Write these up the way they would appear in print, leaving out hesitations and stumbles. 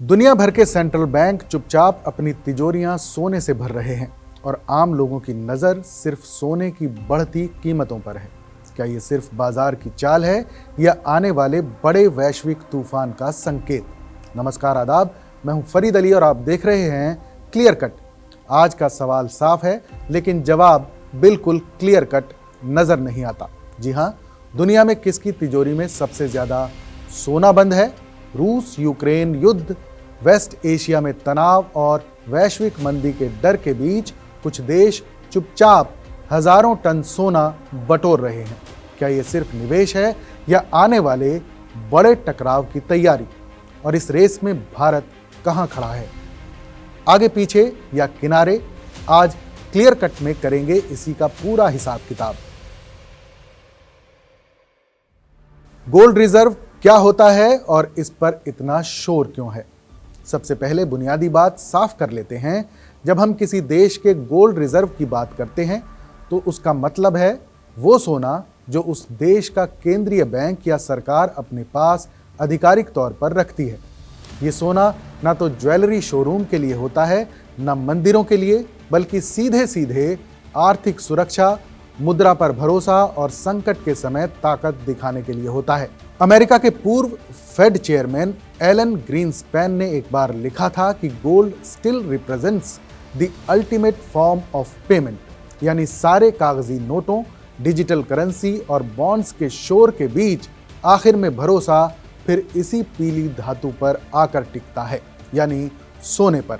दुनिया भर के सेंट्रल बैंक चुपचाप अपनी तिजोरियां सोने से भर रहे हैं और आम लोगों की नज़र सिर्फ सोने की बढ़ती कीमतों पर है। क्या ये सिर्फ बाजार की चाल है या आने वाले बड़े वैश्विक तूफान का संकेत? नमस्कार, आदाब। मैं हूं फरीद अली और आप देख रहे हैं क्लियर कट। आज का सवाल साफ है लेकिन जवाब बिल्कुल क्लियर कट नजर नहीं आता। जी हाँ, दुनिया में किसकी तिजोरी में सबसे ज्यादा सोना बंद है? रूस यूक्रेन युद्ध, वेस्ट एशिया में तनाव और वैश्विक मंदी के डर के बीच कुछ देश चुपचाप हजारों टन सोना बटोर रहे हैं। क्या ये सिर्फ निवेश है या आने वाले बड़े टकराव की तैयारी? और इस रेस में भारत कहां खड़ा है, आगे पीछे या किनारे? आज क्लियर कट में करेंगे इसी का पूरा हिसाब किताब। गोल्ड रिजर्व क्या होता है और इस पर इतना शोर क्यों है? सबसे पहले बुनियादी बात साफ कर लेते हैं। जब हम किसी देश के गोल्ड रिजर्व की बात करते हैं तो उसका मतलब है वो सोना जो उस देश का केंद्रीय बैंक या सरकार अपने पास आधिकारिक तौर पर रखती है। ये सोना ना तो ज्वेलरी शोरूम के लिए होता है, ना मंदिरों के लिए, बल्कि सीधे सीधे आर्थिक सुरक्षा, मुद्रा पर भरोसा और संकट के समय ताकत दिखाने के लिए होता है। अमेरिका के पूर्व फेड चेयरमैन एलन ग्रीनस्पैन ने एक बार लिखा था कि gold still represents the ultimate form of payment, यानी सारे कागजी नोटों, डिजिटल करेंसी और बॉन्ड्स के शोर के बीच आखिर में भरोसा फिर इसी पीली धातु पर आकर टिकता है, यानी सोने पर।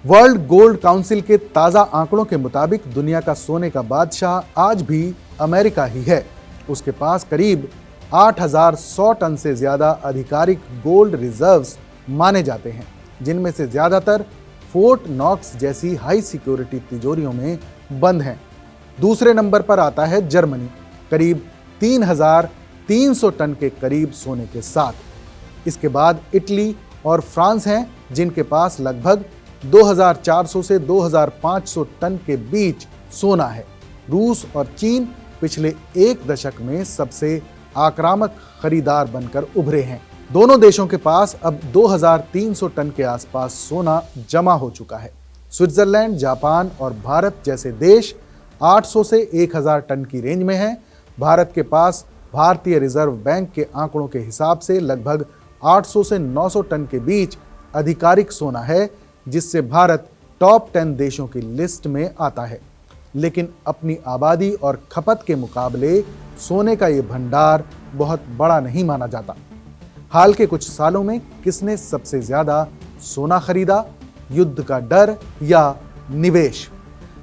वर्ल्ड गोल्ड काउंसिल के ताज़ा आंकड़ों के मुताबिक दुनिया का सोने का बादशाह आज भी अमेरिका ही है। उसके पास करीब 8,100 टन से ज़्यादा आधिकारिक गोल्ड रिजर्व्स माने जाते हैं, जिनमें से ज़्यादातर फोर्ट नॉक्स जैसी हाई सिक्योरिटी तिजोरियों में बंद हैं। दूसरे नंबर पर आता है जर्मनी, करीब 3,300 टन के करीब सोने के साथ। इसके बाद इटली और फ्रांस हैं, जिनके पास लगभग 2,400 से 2,500 टन के बीच सोना है। रूस और चीन पिछले एक दशक में सबसे आक्रामक खरीदार बनकर उभरे हैं। दोनों देशों के पास अब 2,300 टन के आसपास सोना जमा हो चुका है। स्विट्जरलैंड, जापान और भारत जैसे देश 800 से 1,000 टन की रेंज में हैं। भारत के पास भारतीय रिजर्व बैंक के आंकड़ों के हिसाब से लगभग 800 से 900 टन के बीच आधिकारिक सोना है, जिससे भारत टॉप 10 देशों की लिस्ट में आता है। लेकिन अपनी आबादी और खपत के मुकाबले सोने का ये भंडार बहुत बड़ा नहीं माना जाता। हाल के कुछ सालों में किसने सबसे ज्यादा सोना खरीदा? युद्ध का डर या निवेश?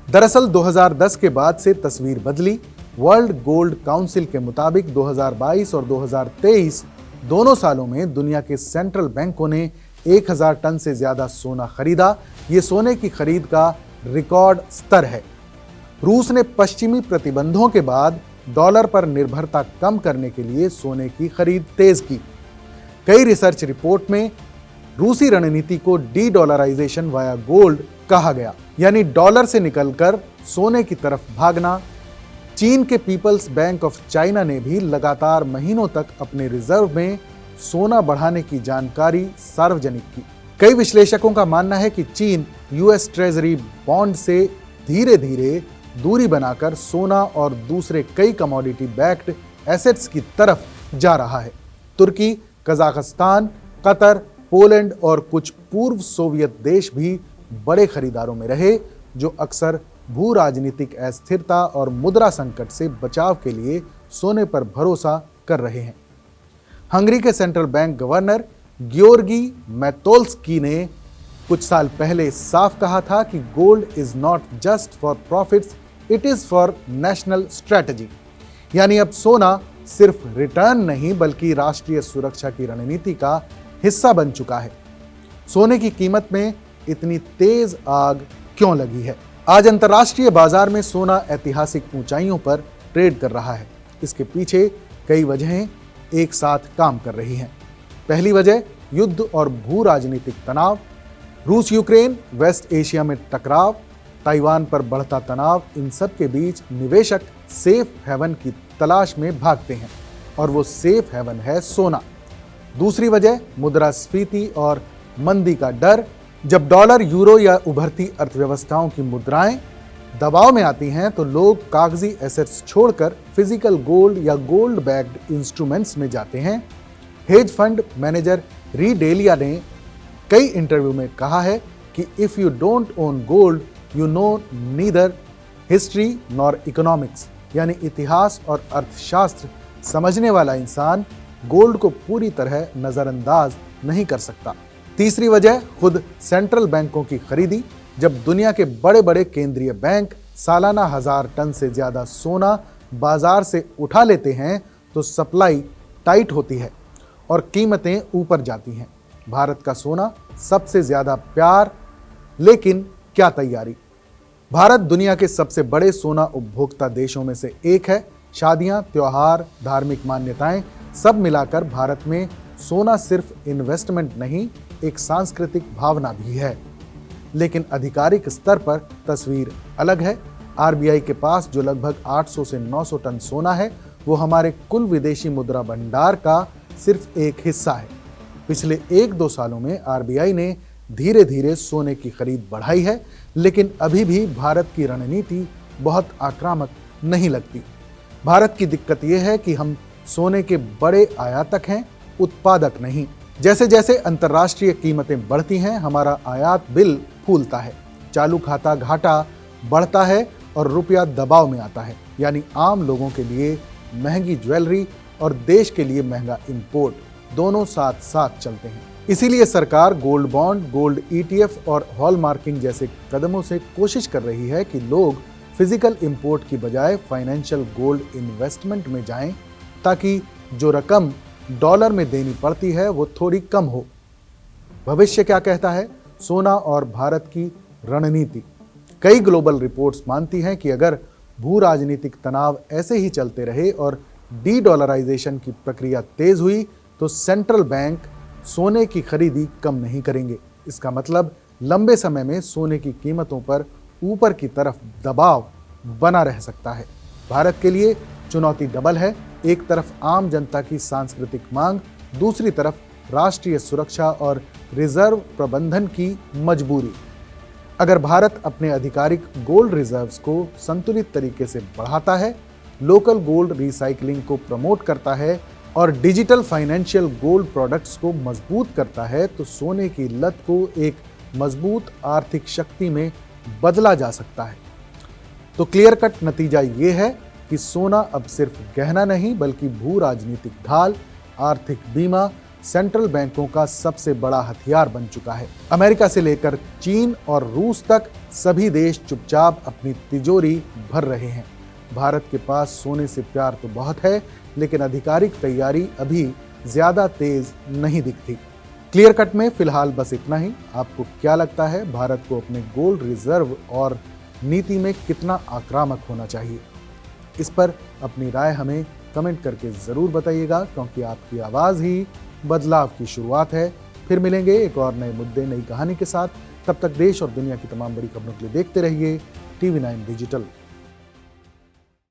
दरअसल 2010 के बाद से तस्वीर बदली। वर्ल्ड गोल्ड काउंसिल के मुताबिक 2022 और 2023 दोनों सालों में दुनिया के सेंट्रल बैंकों ने 1,000 टन से ज्यादा सोना खरीदा। ये सोने की खरीद का रिकॉर्ड स्तर है। रूस ने पश्चिमी प्रतिबंधों के बाद डॉलर पर निर्भरता कम करने के लिए सोने की खरीद तेज की। कई रिसर्च रिपोर्ट में रूसी रणनीति को डी डॉलराइजेशन वाया गोल्ड कहा गया, यानी डॉलर से निकलकर सोने की तरफ भागना। चीन के पीपल्स बैंक ऑफ चाइना ने भी लगातार महीनों तक अपने रिजर्व में सोना बढ़ाने की जानकारी सार्वजनिक की। कई विश्लेषकों का मानना है कि चीन यूएस ट्रेजरी बॉन्ड से धीरे धीरे दूरी बनाकर सोना और दूसरे कई कमोडिटी बैक्ड एसेट्स की तरफ जा रहा है। तुर्की, कजाकिस्तान, कतर, पोलैंड और कुछ पूर्व सोवियत देश भी बड़े खरीदारों में रहे, जो अक्सर भू राजनीतिक अस्थिरता और मुद्रा संकट से बचाव के लिए सोने पर भरोसा कर रहे हैं। हंगरी के सेंट्रल बैंक गवर्नर गियोर्गी मैतोल्स्की ने कुछ साल पहले साफ कहा था कि gold is not just for profits, it is for national strategy, यानी अब सोना सिर्फ रिटर्न नहीं बल्कि राष्ट्रीय सुरक्षा की रणनीति का हिस्सा बन चुका है। सोने की कीमत में इतनी तेज आग क्यों लगी है? आज अंतर्राष्ट्रीय बाजार में सोना ऐतिहासिक ऊंचाइयों पर ट्रेड कर रहा है। इसके पीछे कई वजहें एक साथ काम कर रही हैं। पहली वजह युद्ध और भू राजनीतिक तनाव, रूस यूक्रेन, वेस्ट एशिया में टकराव, ताइवान पर बढ़ता तनाव। इन सब के बीच निवेशक सेफ हेवन की तलाश में भागते हैं और वो सेफ हेवन है सोना। दूसरी वजह मुद्रास्फीति और मंदी का डर। जब डॉलर, यूरो या उभरती अर्थव्यवस्थाओं की मुद्राएं दबाव में आती हैं तो लोग कागजी एसेट्स छोड़कर फिजिकल गोल्ड या गोल्ड बैक्ड इंस्ट्रूमेंट्स में जाते हैं। हेज फंड मैनेजर री डेलिया ने कई इंटरव्यू में कहा है कि if you don't own gold you know neither history nor economics, यानी इतिहास और अर्थशास्त्र समझने वाला इंसान गोल्ड को पूरी तरह नजरअंदाज नहीं कर सकता। तीसरी वजह खुद सेंट्रल बैंकों की खरीदी। जब दुनिया के बड़े बड़े केंद्रीय बैंक सालाना 1000 टन से ज्यादा सोना बाजार से उठा लेते हैं तो सप्लाई टाइट होती है और कीमतें ऊपर जाती हैं। भारत का सोना सबसे ज्यादा प्यार, लेकिन क्या तैयारी? भारत दुनिया के सबसे बड़े सोना उपभोक्ता देशों में से एक है। शादियां, त्योहार, धार्मिक मान्यताएं सब मिलाकर भारत में सोना सिर्फ इन्वेस्टमेंट नहीं, एक सांस्कृतिक भावना भी है। लेकिन आधिकारिक स्तर पर तस्वीर अलग है। आरबीआई के पास जो लगभग 800 से 900 टन सोना है वो हमारे कुल विदेशी मुद्रा भंडार का सिर्फ एक हिस्सा है। पिछले 1-2 सालों में आरबीआई ने धीरे धीरे सोने की खरीद बढ़ाई है, लेकिन अभी भी भारत की रणनीति बहुत आक्रामक नहीं लगती। भारत की दिक्कत यह है कि हम सोने के बड़े आयातक हैं, उत्पादक नहीं। जैसे जैसे अंतर्राष्ट्रीय कीमतें बढ़ती हैं हमारा आयात बिल फूलता है, चालू खाता घाटा बढ़ता है और रुपया दबाव में आता है। यानी आम लोगों के लिए महंगी ज्वेलरी और देश के लिए महंगा इंपोर्ट दोनों साथ साथ चलते हैं। इसीलिए सरकार गोल्ड बॉन्ड, गोल्ड ईटीएफ और हॉलमार्किंग जैसे कदमों से कोशिश कर रही है कि लोग फिजिकल इंपोर्ट की बजाय फाइनेंशियल गोल्ड इन्वेस्टमेंट में जाएं, ताकि जो रकम डॉलर में देनी पड़ती है वो थोड़ी कम हो। भविष्य क्या कहता है? सोना और भारत की रणनीति। कई ग्लोबल रिपोर्ट्स मानती हैं कि अगर भू राजनीतिक तनाव ऐसे ही चलते रहे और डी डॉलराइजेशन की प्रक्रिया तेज हुई तो सेंट्रल बैंक सोने की खरीदी कम नहीं करेंगे। इसका मतलब लंबे समय में सोने की कीमतों पर ऊपर की तरफ दबाव बना रह सकता है। भारत के लिए चुनौती डबल है, एक तरफ आम जनता की सांस्कृतिक मांग, दूसरी तरफ राष्ट्रीय सुरक्षा और रिजर्व प्रबंधन की मजबूरी। अगर भारत अपने आधिकारिक गोल्ड रिजर्व्स को संतुलित तरीके से बढ़ाता है, लोकल गोल्ड रिसाइकलिंग को प्रमोट करता है और डिजिटल फाइनेंशियल गोल्ड प्रोडक्ट्स को मजबूत करता है तो सोने की लत को एक मजबूत आर्थिक शक्ति में बदला जा सकता है। तो क्लियर कट नतीजा ये है कि सोना अब सिर्फ गहना नहीं बल्कि भू राजनीतिक ढाल, आर्थिक बीमा, सेंट्रल बैंकों का सबसे बड़ा हथियार बन चुका है। अमेरिका से लेकर चीन और रूस तक सभी देश चुपचाप अपनी तिजोरी भर रहे हैं। भारत के पास सोने से प्यार तो बहुत है, लेकिन आधिकारिक तैयारी अभी ज्यादा तेज नहीं दिखती। क्लियर कट में फिलहाल बस इतना ही। आपको क्या लगता है, भारत को अपने गोल्ड रिजर्व और नीति में कितना आक्रामक होना चाहिए? इस पर अपनी राय हमें कमेंट करके जरूर बताइएगा, क्योंकि आपकी आवाज ही बदलाव की शुरुआत है। फिर मिलेंगे एक और नए मुद्दे, नई कहानी के साथ। तब तक देश और दुनिया की तमाम बड़ी खबरों के लिए देखते रहिए TV9 डिजिटल।